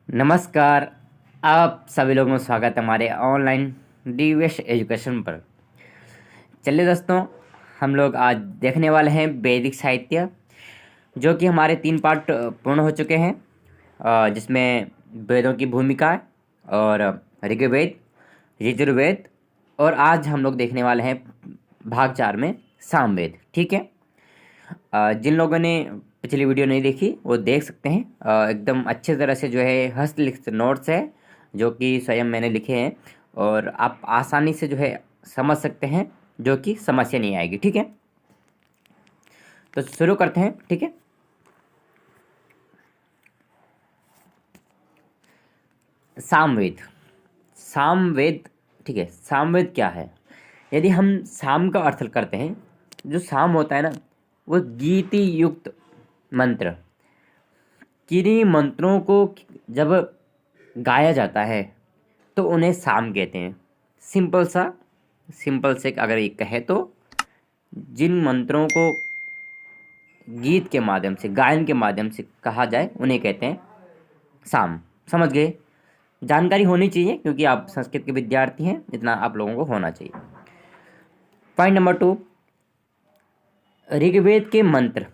नमस्कार। आप सभी लोगों का स्वागत है हमारे ऑनलाइन डीवीएस एजुकेशन पर। चलिए दोस्तों, हम लोग आज देखने वाले हैं वैदिक साहित्य, जो कि हमारे 3 पार्ट पूर्ण हो चुके हैं, जिसमें वेदों की भूमिका और ऋग्वेद, यजुर्वेद, और आज हम लोग देखने वाले हैं भाग 4 में सामवेद। ठीक है। जिन लोगों ने पिछली वीडियो नहीं देखी वो देख सकते हैं। एकदम अच्छे तरह से जो है हस्तलिखित नोट्स है, जो कि स्वयं मैंने लिखे हैं, और आप आसानी से जो है समझ सकते हैं, जो कि समस्या नहीं आएगी। ठीक है, तो शुरू करते हैं। ठीक है। सामवेद। सामवेद। ठीक है, सामवेद क्या है? यदि हम साम का अर्थ करते हैं, जो साम होता है ना, वो गीति युक्त मंत्र। किन्हीं मंत्रों को जब गाया जाता है तो उन्हें साम कहते हैं। सिंपल से अगर ये कहे तो, जिन मंत्रों को गीत के माध्यम से, गायन के माध्यम से कहा जाए, उन्हें कहते हैं साम। समझ गए? जानकारी होनी चाहिए, क्योंकि आप संस्कृत के विद्यार्थी हैं, इतना आप लोगों को होना चाहिए। पॉइंट नंबर 2, ऋग्वेद के मंत्र।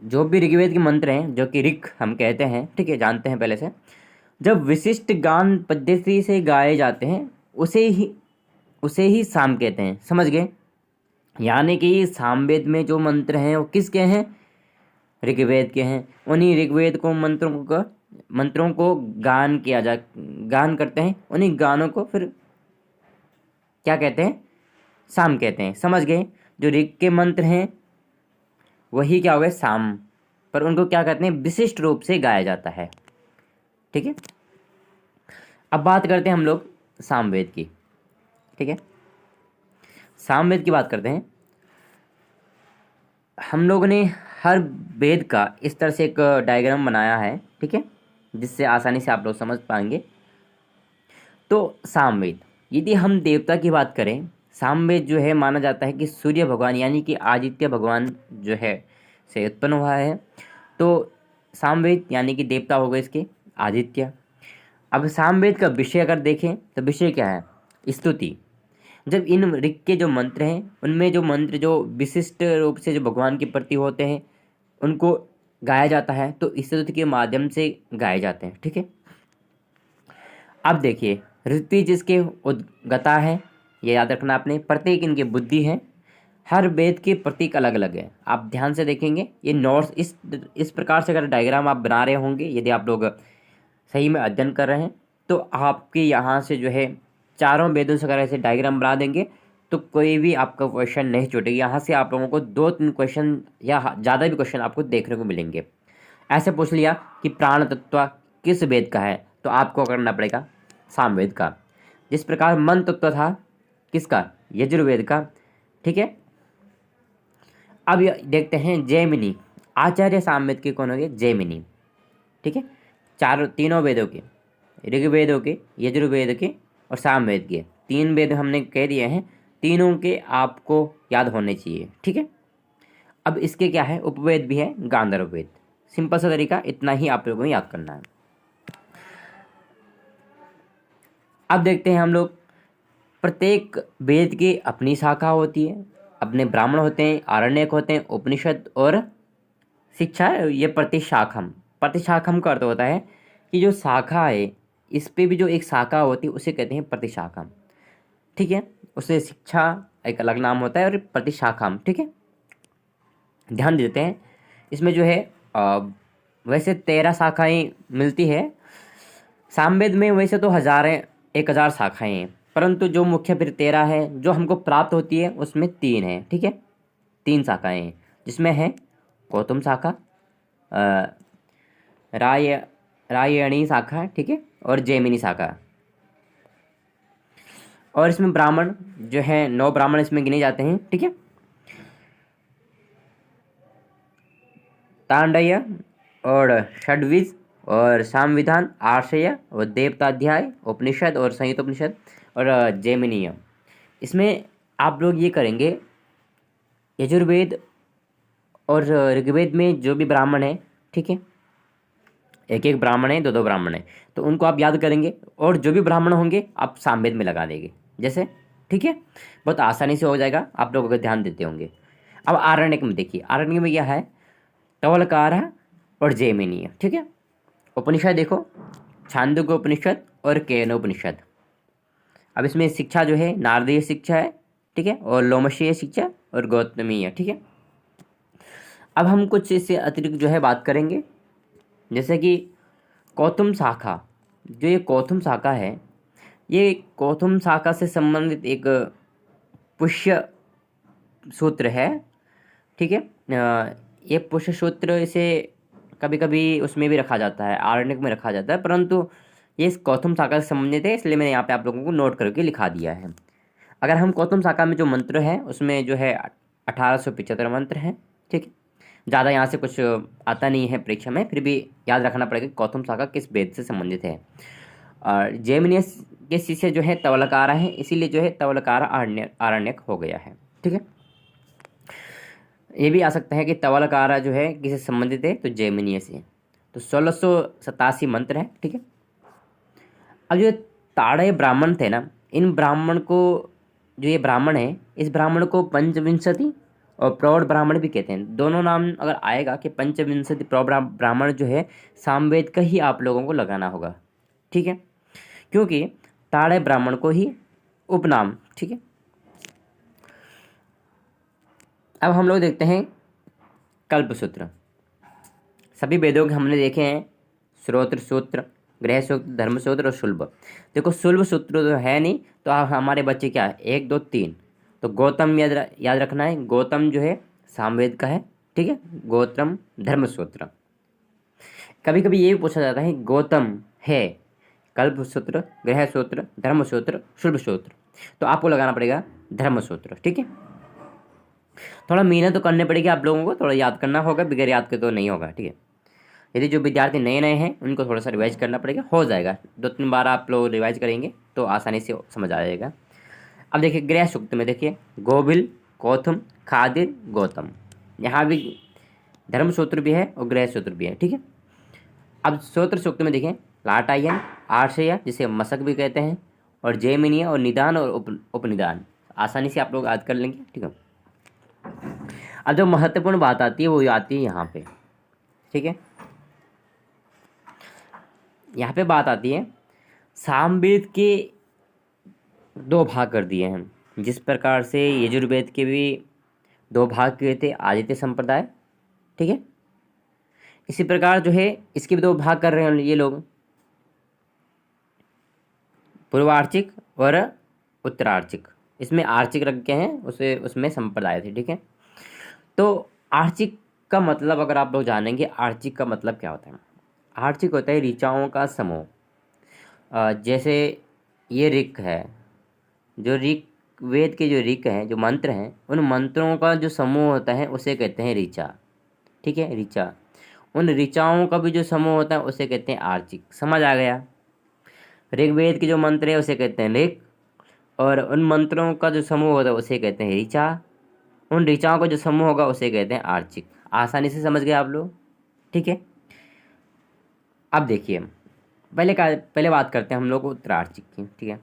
जो भी ऋग्वेद के मंत्र हैं, जो कि ऋक हम कहते हैं, ठीक है, जानते हैं पहले से, जब विशिष्ट गान पद्धति से गाए जाते हैं उसे ही साम कहते हैं। समझ गए? यानी कि सामवेद में जो मंत्र हैं वो किसके हैं? ऋग्वेद के हैं। उन्हीं ऋग्वेद को मंत्रों को गान करते हैं। उन्हीं गानों को फिर क्या कहते हैं? साम कहते हैं। समझ गए? जो ऋग के मंत्र हैं वही क्या हो गए? साम। पर उनको क्या कहते हैं? विशिष्ट रूप से गाया जाता है। ठीक है। अब बात करते हैं हम लोग सामवेद की। ठीक है, सामवेद की बात करते हैं। हम लोगों ने हर वेद का इस तरह से एक डायग्राम बनाया है, ठीक है, जिससे आसानी से आप लोग समझ पाएंगे। तो सामवेद, यदि हम देवता की बात करें, सामवेद जो है माना जाता है कि सूर्य भगवान यानी कि आदित्य भगवान जो है से उत्पन्न हुआ है। तो सामवेद यानी कि देवता हो गए इसके आदित्य। अब सामवेद का विषय अगर देखें तो विषय क्या है? स्तुति। जब इन ऋग के जो मंत्र हैं, उनमें जो मंत्र जो विशिष्ट रूप से जो भगवान के प्रति होते हैं, उनको गाया जाता है, तो स्तुति के माध्यम से गाए जाते हैं। ठीक है। अब देखिए, ऋत्विज जिसके उद्गता है, ये याद रखना आपने। प्रत्येक इनकी बुद्धि है। हर वेद के प्रतीक अलग अलग है। आप ध्यान से देखेंगे ये नोट्स इस प्रकार से अगर डायग्राम आप बना रहे होंगे, यदि आप लोग सही में अध्ययन कर रहे हैं, तो आपके यहाँ से जो है चारों वेदों से अगर ऐसे डायग्राम बना देंगे तो कोई भी आपका क्वेश्चन नहीं छूटेगा। यहाँ से आप लोगों को 2-3 क्वेश्चन या ज़्यादा भी क्वेश्चन आपको देखने को मिलेंगे। ऐसे पूछ लिया कि प्राण तत्व किस वेद का है, तो आपको करना पड़ेगा सामवेद का। जिस प्रकार मन तत्व था किसका? यजुर्वेद का। ठीक है। अब देखते हैं जैमिनी। आचार्य सामवेद के कौन हो गए? जैमिनी। ठीक है। तीनों वेदों के, ऋग्वेदों के, यजुर्वेद के और सामवेद के, 3 वेद हमने कह दिए हैं। तीनों के आपको याद होने चाहिए। ठीक है। अब इसके क्या है? उपवेद भी है, गांधर्व वेद। सिंपल सा तरीका, इतना ही आप लोगों को याद करना है। अब देखते हैं हम लोग, प्रत्येक वेद की अपनी शाखा होती है, अपने ब्राह्मण होते हैं, आरण्यक होते हैं, उपनिषद और शिक्षा। ये प्रतिशाखम का अर्थ होता है कि जो शाखा है, इस पे भी जो एक शाखा होती है उसे कहते हैं प्रतिशाखम। ठीक है। उसे शिक्षा एक अलग नाम होता है और प्रतिशाखम। ठीक है। ध्यान देते हैं इसमें जो है वैसे 13 शाखाएं मिलती है। सामवेद में वैसे तो 1000 शाखाएं हैं, परंतु जो मुख्य फिर 13 है, जो हमको प्राप्त होती है उसमें 3 है। ठीक है, 3 शाखाएं हैं, जिसमें है गौतम शाखा, अ, राय रायणी शाखा, ठीक है, और जैमिनी शाखा। और इसमें ब्राह्मण जो है 9 ब्राह्मण इसमें गिने जाते हैं। ठीक है। तांडय और षड्विज और सामविधान, आर्षय और देवताध्याय, उपनिषद और संयुक्त उपनिषद और जैमिनीय। इसमें आप लोग ये करेंगे, यजुर्वेद और ऋग्वेद में जो भी ब्राह्मण है, ठीक है, एक एक ब्राह्मण है, दो दो ब्राह्मण है, तो उनको आप याद करेंगे और जो भी ब्राह्मण होंगे आप सामवेद में लगा देंगे जैसे। ठीक है, बहुत आसानी से हो जाएगा, आप लोग अगर ध्यान देते होंगे। अब आरण्यक में देखिए, आरण्यक में क्या है, तवलकार और जैमिनीय। ठीक है, उपनिषद देखो, छांदोग्य उपनिषद और केनोपनिषद। अब इसमें शिक्षा जो है नारदीय शिक्षा है, ठीक है, और लोमशीय शिक्षा और गौतमीय। ठीक है, अब हम कुछ इससे अतिरिक्त जो है बात करेंगे, जैसे कि कौतुम शाखा। जो ये कौतुम शाखा है, ये कौतुम शाखा से संबंधित एक पुष्य सूत्र है। ठीक है, ये पुष्य सूत्र इसे कभी कभी उसमें भी रखा जाता है, आरण्यक में रखा जाता है, परंतु ये इस कौतुम शाखा से संबंधित है, इसलिए मैंने यहाँ पे आप लोगों को नोट करके लिखा दिया है। अगर हम कौतुम शाखा में जो मंत्र है उसमें जो है 1875 मंत्र हैं। ठीक है, ज़्यादा यहाँ से कुछ आता नहीं है परीक्षा में, फिर भी याद रखना पड़ेगा कि कौतुम शाखा किस वेद से संबंधित है। और जैमिनीय के शिष्य जो है तवलकारा है, इसीलिए जो है तवलकारा आरण्यक हो गया है। ठीक है, ये भी आ सकता है कि तवलकारा जो है किससे संबंधित है, तो जैमिनीय से। तो 1687 मंत्र है। ठीक है, अब जो ताड़े ब्राह्मण थे ना, इन ब्राह्मण को, जो ये ब्राह्मण है, इस ब्राह्मण को पंचविंशति और प्रौढ़ ब्राह्मण भी कहते हैं। दोनों नाम अगर आएगा कि पंचविंशति प्रौढ़ ब्राह्मण जो है सामवेद का ही आप लोगों को लगाना होगा। ठीक है, क्योंकि ताड़े ब्राह्मण को ही उपनाम। ठीक है, अब हम लोग देखते हैं कल्पसूत्र। सभी वेदों के हमने देखे हैं, श्रोत्र सूत्र, गृह सूत्र, धर्म सूत्र और शुल्ब। देखो शुल्ब सूत्र तो है नहीं, तो हमारे बच्चे क्या है, 1 2 3, तो गौतम याद रखना है। गौतम जो है सामवेद का है। ठीक है, गौतम धर्म सूत्र। कभी कभी ये भी पूछा जाता है गौतम है कल्प सूत्र, गृह सूत्र, धर्म सूत्र, शुल्ब सूत्र, तो आपको लगाना पड़ेगा धर्म सूत्र। ठीक है, थोड़ा मेहनत तो करनी पड़ेगी आप लोगों को, थोड़ा याद करना होगा, बगैर याद के तो नहीं होगा। ठीक है, यदि जो विद्यार्थी नए नए हैं उनको थोड़ा सा रिवाइज करना पड़ेगा, हो जाएगा 2-3 बार आप लोग रिवाइज करेंगे तो आसानी से समझ आ जाएगा। अब देखिए गृह सूक्त में देखिए, गोबिल, कौथुम, खादिर, गौतम, यहाँ भी धर्म सूत्र भी है और गृह सूत्र भी है। ठीक है, अब सूत्र सूक्त में देखिए, लाटायन, आर्षय जिसे मशक भी कहते हैं, और जैमिनीय और निदान और उपनिदान, आसानी से आप लोग याद कर लेंगे। ठीक है, अब जो महत्वपूर्ण बात आती है वो आती है यहाँ पे। ठीक है, यहाँ पे बात आती है, सामवेद के 2 भाग कर दिए हैं, जिस प्रकार से यजुर्वेद के भी 2 भाग किए थे आदित्य संप्रदाय। ठीक है, इसी प्रकार जो है इसके भी 2 भाग कर रहे हैं ये लोग, पूर्वार्चिक और उत्तरार्चिक। इसमें आर्चिक रख के हैं, उसे उसमें संप्रदाय थे। ठीक है, तो आर्चिक का मतलब अगर आप लोग जानेंगे, आर्चिक का मतलब क्या होता है। आर्चिक होता है ऋचाओं का समूह। जैसे ये ऋक है, जो ऋक वेद के जो ऋक हैं, जो मंत्र हैं, उन मंत्रों का जो समूह होता है उसे कहते हैं ऋचा। ठीक है, ऋचा। उन ऋचाओं का भी जो समूह होता है उसे कहते हैं आर्चिक। समझ आ गया। ऋग्वेद के जो मंत्र है उसे कहते हैं ऋक, और उन मंत्रों का जो समूह होता है उसे कहते हैं ऋचा। उन ऋचाओं का जो समूह होगा उसे कहते हैं आर्चिक। आसानी से समझ गए आप लोग। ठीक है, अब देखिए पहले बात करते हैं हम लोग उत्तरार्चिक की। ठीक है,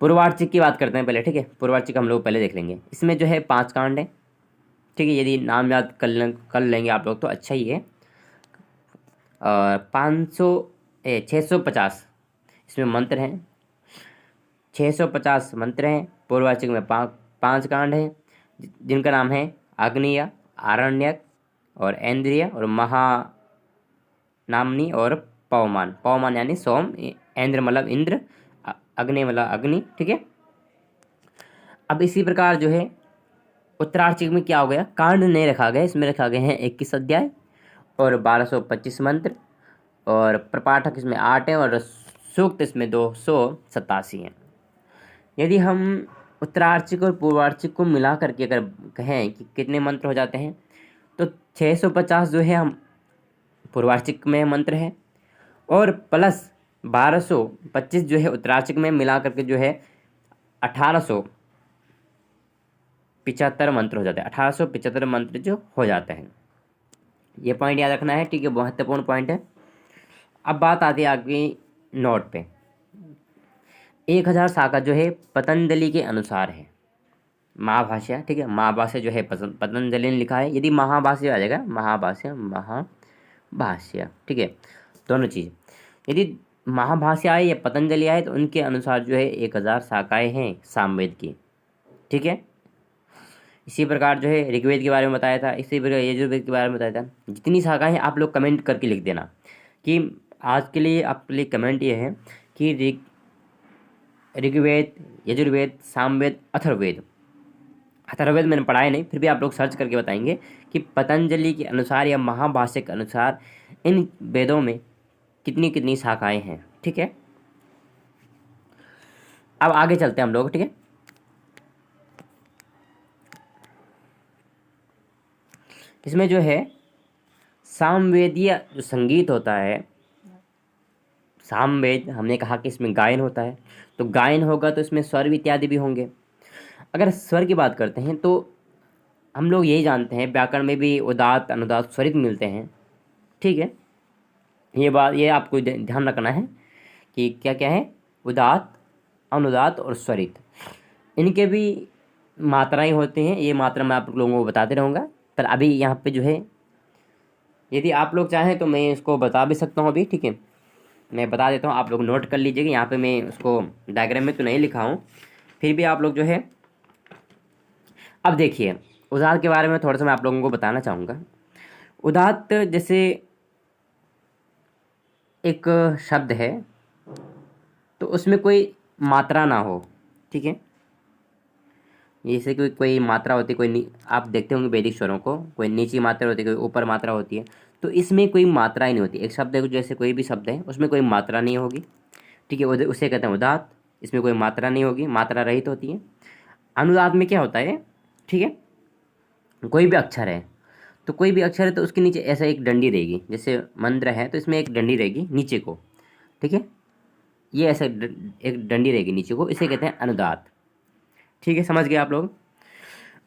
पूर्वार्चिक की बात करते हैं पहले। ठीक है, पूर्वार्चिक हम लोग पहले देख लेंगे। इसमें जो है 5 कांड है। ठीक है, यदि नाम याद कर लेंगे आप लोग तो अच्छा ही है। 650 इसमें मंत्र हैं, 650 मंत्र हैं। पूर्वार्चिक में 5 कांड हैं, जिनका नाम है आग्नेय, आरण्यक और ऐन्द्रिय और महानामनी और पवमान। पवमान यानी सोम, ऐन्द्र मतलब इंद्र, अग्नि मतलब अग्नि। ठीक है, अब इसी प्रकार जो है उत्तरार्चिक में क्या हो गया, कांड नहीं रखा गया, इसमें रखा गए हैं 21 अध्याय और 1225 मंत्र, और प्रपाठक इसमें 8 हैं और सूक्त इसमें 287 हैं। यदि हम उत्तरार्चिक और पूर्वार्चिक को मिला करके अगर कहें कि कितने मंत्र हो जाते हैं, तो 650 जो है हम पूर्वार्चिक में मंत्र है, और प्लस 1225 जो है उत्तरार्चिक में, मिला करके जो है 1875 मंत्र हो जाते हैं। 1875 मंत्र जो हो जाते हैं। ये पॉइंट याद रखना है, ठीक है, महत्वपूर्ण पॉइंट है। अब बात आती है आगे नोट पे। 1000 शाखा जो है पतंजलि के अनुसार है। महाभाष्य, ठीक है, महाभाष्य जो है पतंजलि ने लिखा है। यदि महाभाष्य आ जाएगा, महाभाष्य, महाभाष्य, ठीक है, दोनों चीज़। यदि महाभाष्य आए या पतंजलि आए तो उनके अनुसार जो है 1000 शाखाएँ हैं सामवेद की, ठीक है। इसी प्रकार जो है ऋग्वेद के बारे में बताया था, इसी प्रकार यजुर्वेद के बारे में बताया था। जितनी शाखाएँ हैं आप लोग कमेंट करके लिख देना कि आज के लिए आपके लिए कमेंट ये है कि ऋग्वेद, यजुर्वेद, सामवेद, अथर्ववेद। अथर्ववेद मैंने पढ़ाया नहीं, फिर भी आप लोग सर्च करके बताएंगे कि पतंजलि के अनुसार या महाभाष्य के अनुसार इन वेदों में कितनी कितनी शाखाएं हैं, ठीक है। अब आगे चलते हैं हम लोग, ठीक है। इसमें जो है सामवेदीय जो संगीत होता है, सामवेद हमने कहा कि इसमें गायन होता है, तो गायन होगा तो इसमें स्वर इत्यादि भी होंगे। अगर स्वर की बात करते हैं तो हम लोग यही जानते हैं व्याकरण में भी उदात्त, अनुदात्त, स्वरित मिलते हैं, ठीक है। ये बात, ये आपको ध्यान रखना है कि क्या क्या है, उदात्त, अनुदात्त और स्वरित, इनके भी मात्राएं होती हैं। ये मात्रा मैं आप लोगों को बताते रहूँगा, पर अभी यहाँ पे जो है यदि आप लोग चाहें तो मैं इसको बता भी सकता हूँ अभी, ठीक है, मैं बता देता हूँ, आप लोग नोट कर लीजिएगा। यहाँ पे मैं उसको डायग्राम में तो नहीं लिखा हूँ, फिर भी आप लोग जो है, अब देखिए उदात्त के बारे में थोड़ा सा मैं आप लोगों को बताना चाहूँगा। उदात्त जैसे एक शब्द है तो उसमें कोई मात्रा ना हो, ठीक है। जैसे कोई कोई मात्रा होती है, आप देखते होंगे वैदिक स्वरों को, कोई नीची मात्रा होती है, कोई ऊपर मात्रा होती है, तो इसमें कोई मात्रा ही नहीं होती। एक शब्द है, जैसे कोई भी शब्द है उसमें कोई मात्रा नहीं होगी, ठीक है, उसे कहते हैं उदात्त। इसमें कोई मात्रा नहीं होगी, मात्रा रहित होती है। अनुदात्त में क्या होता है, ठीक है, कोई भी अक्षर है, तो कोई भी अक्षर है तो उसके नीचे ऐसा एक डंडी रहेगी, जैसे मंत्र है तो इसमें एक डंडी रहेगी नीचे को, ठीक है, ये ऐसा एक डंडी रहेगी नीचे को, इसे कहते हैं अनुदात्त, ठीक है, समझ गए आप लोग।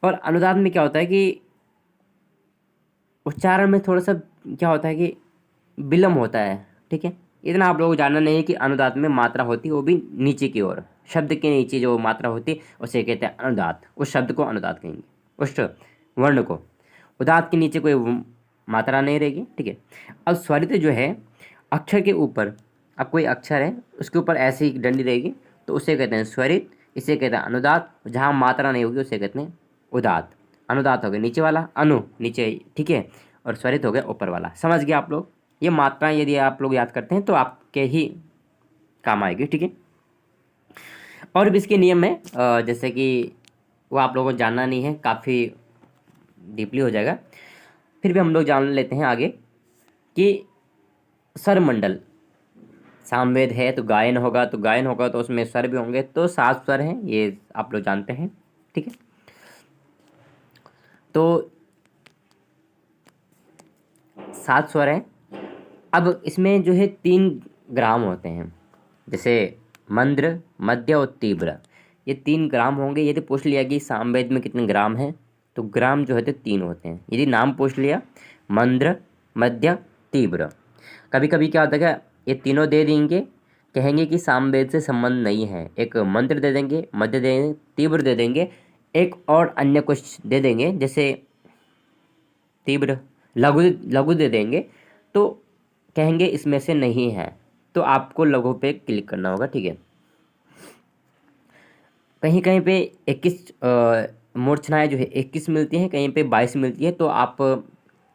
और अनुदात्त में क्या होता है कि उच्चारण में थोड़ा सा क्या होता है कि विलम्ब होता है, ठीक है। इतना आप लोगों को जानना नहीं है कि अनुदात्त में मात्रा होती है वो भी नीचे की ओर, शब्द के नीचे जो मात्रा होती है उसे कहते हैं अनुदात्त, उस शब्द को अनुदात्त कहेंगे, उस वर्ण को। उदात्त के नीचे कोई मात्रा नहीं रहेगी, ठीक है। अब स्वरित जो है, अक्षर के ऊपर, अब कोई अक्षर है उसके ऊपर ऐसी ही डंडी रहेगी तो उसे कहते हैं स्वरित, इसे कहते हैं अनुदात्त। जहाँ मात्रा नहीं होगी उसे कहते हैं उदात्त। अनुदात्त हो गया नीचे वाला, अनु नीचे, ठीक है, और स्वरित हो गया ऊपर वाला। समझ गया आप लोग। ये मात्राएं यदि आप लोग याद करते हैं तो आपके ही काम आएगी, ठीक है। और भी इसके नियम है, जैसे कि वो आप लोगों को जानना नहीं है, काफ़ी डीपली हो जाएगा, फिर भी हम लोग जान लेते हैं आगे कि स्वरमंडल, सामवेद है तो गायन होगा, तो गायन होगा तो उसमें स्वर भी होंगे, तो 7 स्वर हैं, ये आप लोग जानते हैं, ठीक है। तो 7 स्वर हैं। अब इसमें जो है 3 ग्राम होते हैं, जैसे मंद्र, मध्य और तीव्र, ये 3 ग्राम होंगे। यदि पूछ लिया कि सामवेद में कितने ग्राम हैं तो ग्राम जो है तो 3 होते हैं। यदि नाम पूछ लिया मंद्र, मध्य, तीव्र, कभी कभी क्या होता है क्या, ये तीनों दे देंगे, कहेंगे कि सामवेद से संबंध नहीं है, एक मंत्र दे देंगे, मध्य दे देंगे, तीव्र दे देंगे, एक और अन्य कुछ दे देंगे, जैसे तीव्र, लघु लघु दे देंगे, तो कहेंगे इसमें से नहीं है, तो आपको लघु पे क्लिक करना होगा, ठीक है। कहीं कहीं पे 21 मूर्छनाएँ जो है 21 मिलती हैं, कहीं पे 22 मिलती है, तो आप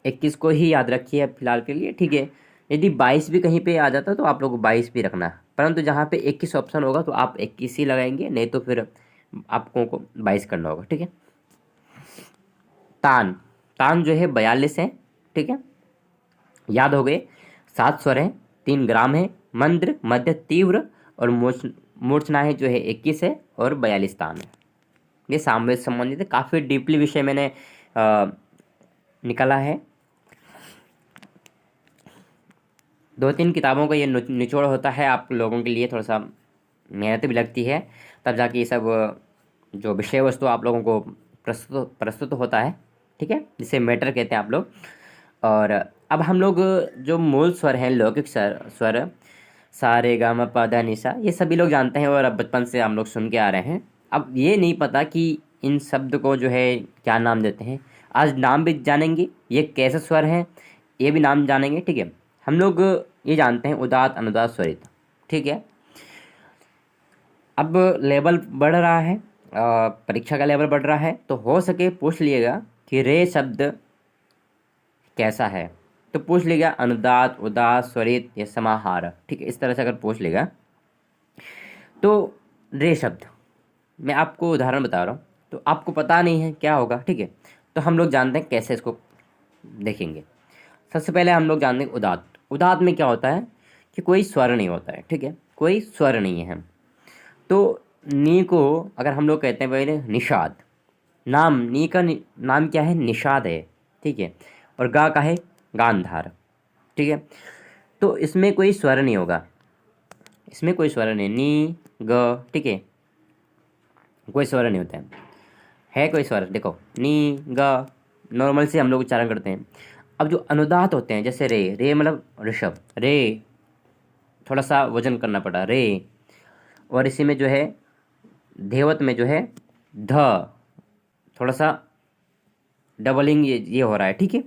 21 को ही याद रखिए फिलहाल के लिए, ठीक है। यदि 22 भी कहीं पे आ जाता है तो आप लोग को 22 भी रखना है, परंतु जहाँ पे 21 ऑप्शन होगा तो आप 21 ही लगाएंगे, नहीं तो फिर आपको 22 करना होगा, ठीक है। तान, तान जो है 42 है, ठीक है, याद हो गए। 7 स्वर हैं, 3 ग्राम है, मंद्र, मध्य, तीव्र और मूर्छनाएँ जो है 21 है और 42 तान है। ये सामवेद संबंधित है, काफ़ी डीपली विषय मैंने निकाला है। 2-3 किताबों का ये निचोड़ होता है, आप लोगों के लिए थोड़ा सा मेहनत भी लगती है, तब जाके ये सब जो विषय वस्तु आप लोगों को प्रस्तुत होता है, ठीक है, जिसे मैटर कहते हैं आप लोग। और अब हम लोग जो मूल स्वर हैं, लौकिक स्वर सा रे गा मा पा धा नि सा, ये सभी लोग जानते हैं और अब बचपन से हम लोग सुन के आ रहे हैं। अब ये नहीं पता कि इन शब्द को जो है क्या नाम देते हैं। आज नाम भी जानेंगे, ये कैसे स्वर हैं ये भी नाम जानेंगे, ठीक है। हम लोग ये जानते हैं उदात्त अनुदात्त स्वरित, ठीक है। अब लेवल बढ़ रहा है, परीक्षा का लेवल बढ़ रहा है, तो हो सके पूछ लिएगा कि रे शब्द कैसा है, तो पूछ लेगा अनुदात उदात स्वरित या समाहार, ठीक है। इस तरह से अगर पूछ लेगा तो रे शब्द, मैं आपको उदाहरण बता रहा हूँ, तो आपको पता नहीं है क्या होगा, ठीक है। तो हम लोग जानते हैं कैसे इसको देखेंगे। सबसे पहले हम लोग जानते हैं उदात। उदात में क्या होता है कि कोई स्वर नहीं होता है, ठीक है, कोई स्वर नहीं है। तो नी को अगर हम लोग कहते हैं पहले निषाद, नाम नी का नाम क्या है, निषाद है, ठीक है। और गा का है गांधार, ठीक है। तो इसमें कोई स्वर नहीं होगा, इसमें कोई स्वर नहीं, नी ग, ठीक है, कोई स्वर नहीं होता है कोई स्वर, देखो नी ग नॉर्मल से हम लोग उच्चारण करते हैं। अब जो अनुदात होते हैं, जैसे रे, रे मतलब ऋषभ, रे थोड़ा सा वजन करना पड़ा रे, और इसी में जो है धेवत में जो है ध, थोड़ा सा डबलिंग ये हो रहा है, ठीक है।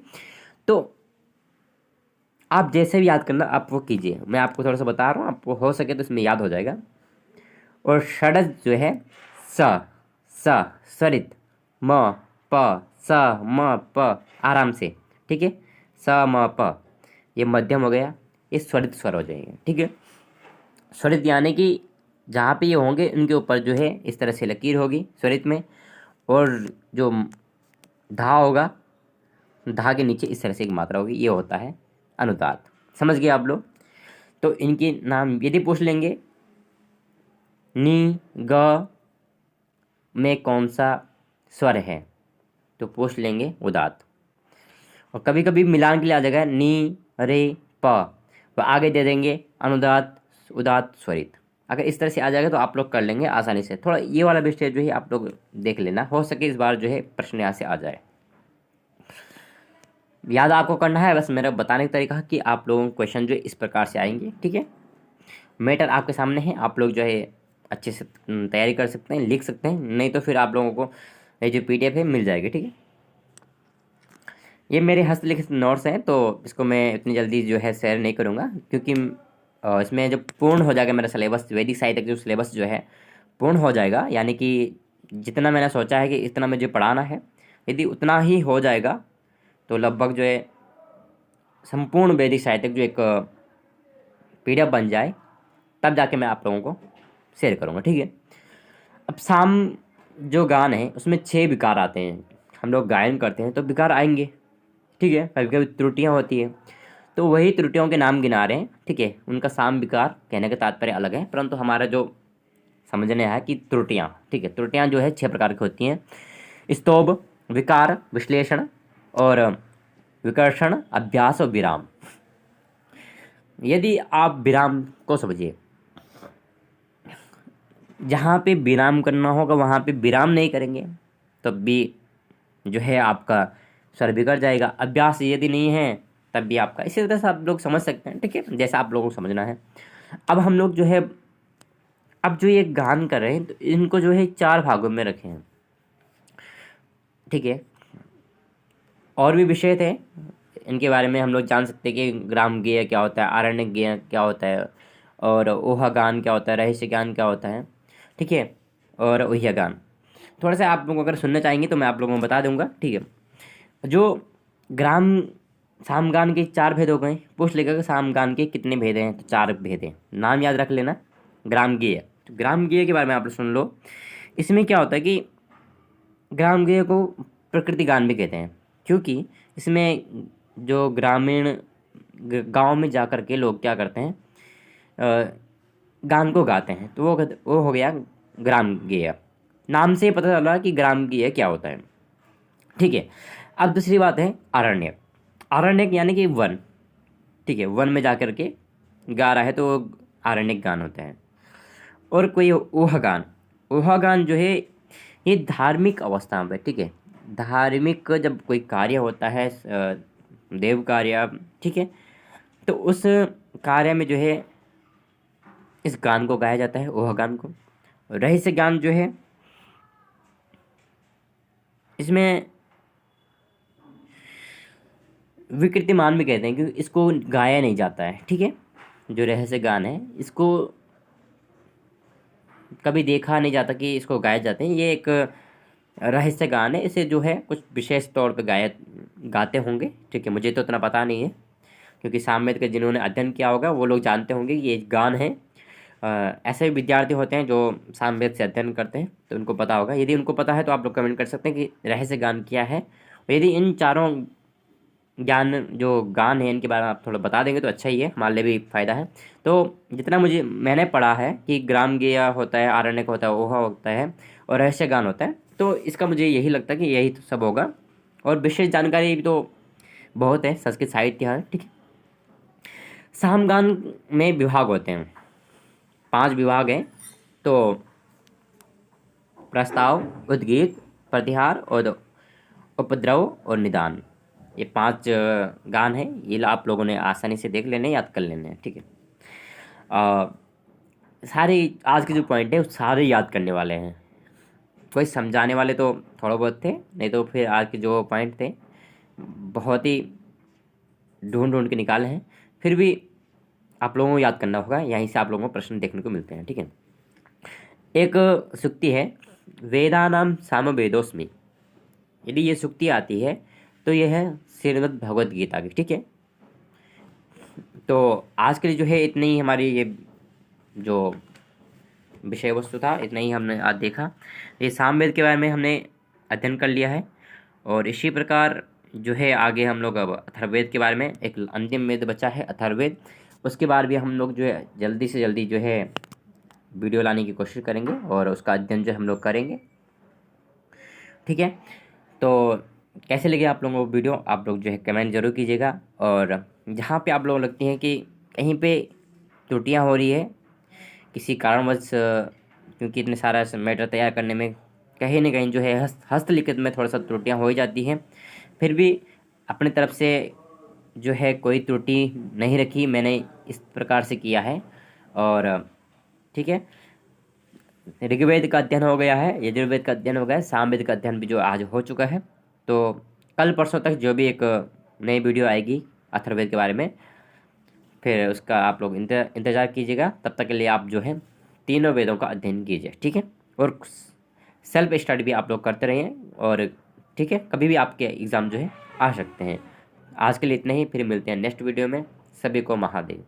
तो आप जैसे भी याद करना आप वो कीजिए, मैं आपको थोड़ा सा बता रहा हूँ, आपको हो सके तो इसमें याद हो जाएगा। और षडज जो है स, स सरित, म प स म प, आराम से, ठीक है, स म प, ये मध्यम हो गया, ये स्वरित स्वर हो जाएंगे, ठीक है। स्वरित यानी कि जहाँ पे ये होंगे उनके ऊपर जो है इस तरह से लकीर होगी स्वरित में, और जो धा होगा, धा के नीचे इस तरह से एक मात्रा होगी, ये होता है अनुदात। समझ गए आप लोग। तो इनके नाम यदि पूछ लेंगे नी ग में कौन सा स्वर है, तो पूछ लेंगे उदात। और कभी कभी मिलान के लिए आ जाएगा नी रे प, तो आगे दे देंगे अनुदात उदात स्वरित। अगर इस तरह से आ जाएगा तो आप लोग कर लेंगे आसानी से। थोड़ा ये वाला भी स्टेज जो है आप लोग देख लेना, हो सके इस बार जो है प्रश्न यहाँ से आ जाए। याद आपको करना है, बस मेरा बताने का तरीका कि आप लोगों को क्वेश्चन जो है इस प्रकार से आएंगे, ठीक है। मैटर आपके सामने है, आप लोग जो है अच्छे से तैयारी कर सकते हैं, लिख सकते हैं, नहीं तो फिर आप लोगों को ये जो PDF है मिल जाएगी, ठीक है। ये मेरे हस्तलिखित नोट्स हैं, तो इसको मैं इतनी जल्दी जो है शेयर नहीं करूँगा, क्योंकि इसमें जब पूर्ण हो जाएगा मेरा सिलेबस, वैदिक साहित्य जो सिलेबस जो है पूर्ण हो जाएगा, यानी कि जितना मैंने सोचा है कि इतना मुझे पढ़ाना है, यदि उतना ही हो जाएगा तो लगभग जो है संपूर्ण वैदिक साहित्य जो एक PDF बन जाए, तब जाके मैं आप लोगों को शेयर करूँगा, ठीक है। अब साम जो गान है उसमें 6 विकार आते हैं, हम लोग गायन करते हैं तो विकार आएंगे, ठीक है, कभी कभी त्रुटियाँ होती है, तो वही त्रुटियों के नाम गिना रहे हैं, ठीक है। उनका साम विकार कहने का तात्पर्य अलग है, परंतु हमारा जो समझने है कि त्रुटियाँ, ठीक है, त्रुटियाँ जो है 6 प्रकार की होती हैं, स्तोभ, विकार, विश्लेषण और विकर्षण, अभ्यास और विराम। यदि आप विराम को समझिए, जहाँ पे विराम करना होगा वहाँ पे विराम नहीं करेंगे तब भी जो है आपका स्वर बिगड़ जाएगा। अभ्यास यदि नहीं है तब भी आपका, इसी तरह से आप लोग समझ सकते हैं, ठीक है, जैसा आप लोगों को समझना है। अब हम लोग जो है अब जो ये गान कर रहे हैं तो इनको जो है 4 भागों में रखे हैं, ठीक है। और भी विषय थे, इनके बारे में हम लोग जान सकते हैं कि ग्राम गेय क्या होता है, आरण्यक गेय क्या होता है, और ओहा गान क्या होता है, रहस्य गान क्या होता है, ठीक है, और ओहिया गान। थोड़ा सा आप लोग अगर सुनना चाहेंगे तो मैं आप लोगों को बता दूंगा, ठीक है। जो ग्राम सामगान के 4 भेद हो गए, पूछ लेगा कि सामगान के कितने भेद हैं, तो 4 भेद हैं, नाम याद रख लेना। ग्राम गेय, तो ग्राम गेय के बारे में आप लोग सुन लो। इसमें क्या होता है कि ग्राम गेय को प्रकृति गान भी कहते हैं, क्योंकि इसमें जो ग्रामीण गांव में जा कर के लोग क्या करते हैं, गान को गाते हैं, तो वो हो गया ग्राम गेय। नाम से पता चला कि ग्राम गेय क्या होता है, ठीक है। अब दूसरी बात है आरण्यक। आरण्यक यानी कि वन, ठीक है, वन में जा कर के गा रहा है तो आरण्यक गान होता है। और कोई ओह गान, ओह गान जो है ये धार्मिक अवस्था में, ठीक है, धार्मिक जब कोई कार्य होता है देव कार्य, ठीक है। तो उस कार्य में जो है इस गान को गाया जाता है, ओह गान को। रहस्य गान जो है इसमें विकृतिमान भी कहते हैं, क्योंकि इसको गाया नहीं जाता है, ठीक है। जो रहस्य गान है इसको कभी देखा नहीं जाता कि इसको गाए जाते हैं। ये एक रहस्य गान है, इसे जो है कुछ विशेष तौर पे गाते होंगे, ठीक है। मुझे तो उतना पता नहीं है, क्योंकि सामवेद के जिन्होंने अध्ययन किया होगा वो लोग जानते होंगे कि ये गान है। ऐसे भी विद्यार्थी होते हैं जो सामवेद से अध्ययन करते हैं, तो उनको पता होगा। यदि उनको पता है तो आप लोग कमेंट कर सकते हैं कि रहस्य गान क्या है। और यदि इन चारों ज्ञान जो गान है इनके बारे में आप थोड़ा बता देंगे तो अच्छा ही है, हमारे लिए भी फ़ायदा है। तो जितना मैंने पढ़ा है कि ग्राम गेया होता है, आरण्यक होता है, ओहा होता है और रहस्य गान होता है, तो इसका मुझे यही लगता है कि यही तो सब होगा। और विशेष जानकारी भी तो बहुत है, संस्कृत साहित्य है, ठीक है। सामगान में विभाग होते हैं, 5 विभाग हैं। तो प्रस्ताव, उद्गीत, प्रतिहार और उपद्रव और निदान, ये 5 गान हैं। ये आप लोगों ने आसानी से देख लेने, याद कर लेने हैं, ठीक है। सारे आज के जो पॉइंट है वो सारे याद करने वाले हैं। कोई समझाने वाले तो थोड़ा बहुत थे, नहीं तो फिर आज के जो पॉइंट थे बहुत ही ढूंढ ढूंढ के निकाले हैं। फिर भी आप लोगों को याद करना होगा, यहीं से आप लोगों को प्रश्न देखने को मिलते हैं, ठीक है। एक सूक्ति है, वेदानाम सामवेदोस्मि। यदि ये सूक्ति आती है तो यह है श्रीमद् भगवद गीता की, ठीक है। तो आज के लिए जो है इतनी ही हमारी ये जो विषय वस्तु था, इतना ही हमने आज देखा। ये सामवेद के बारे में हमने अध्ययन कर लिया है। और इसी प्रकार जो है आगे हम लोग अब अथर्ववेद के बारे में, एक अंतिम वेद बचा है अथर्ववेद, उसके बाद भी हम लोग जो है जल्दी से जल्दी जो है वीडियो लाने की कोशिश करेंगे और उसका अध्ययन जो हम लोग करेंगे, ठीक है। तो कैसे लगे आप लोगों को वीडियो, आप लोग जो है कमेंट जरूर कीजिएगा। और जहाँ पे आप लोगों को लगती है कि कहीं पे त्रुटियाँ हो रही है किसी कारणवश, क्योंकि इतने सारा मैटर तैयार करने में कहीं ना कहीं जो है हस्तलिखित में थोड़ा सा त्रुटियाँ हो ही जाती हैं, फिर भी अपनी तरफ से जो है कोई त्रुटि नहीं रखी, मैंने इस प्रकार से किया है। और ठीक है, ऋग्वेद का अध्ययन हो गया है, यजुर्वेद का अध्ययन हो गया है, सामवेद का अध्ययन भी जो आज हो चुका है। तो कल परसों तक जो भी एक नई वीडियो आएगी अथर्ववेद के बारे में, फिर उसका आप लोग इंतज़ार कीजिएगा। तब तक के लिए आप जो है तीनों वेदों का अध्ययन कीजिए, ठीक है। और सेल्फ स्टडी भी आप लोग करते रहिए, और ठीक है, कभी भी आपके एग्ज़ाम जो है आ सकते हैं। आज के लिए इतना ही, फिर मिलते हैं नेक्स्ट वीडियो में। सभी को महादेव।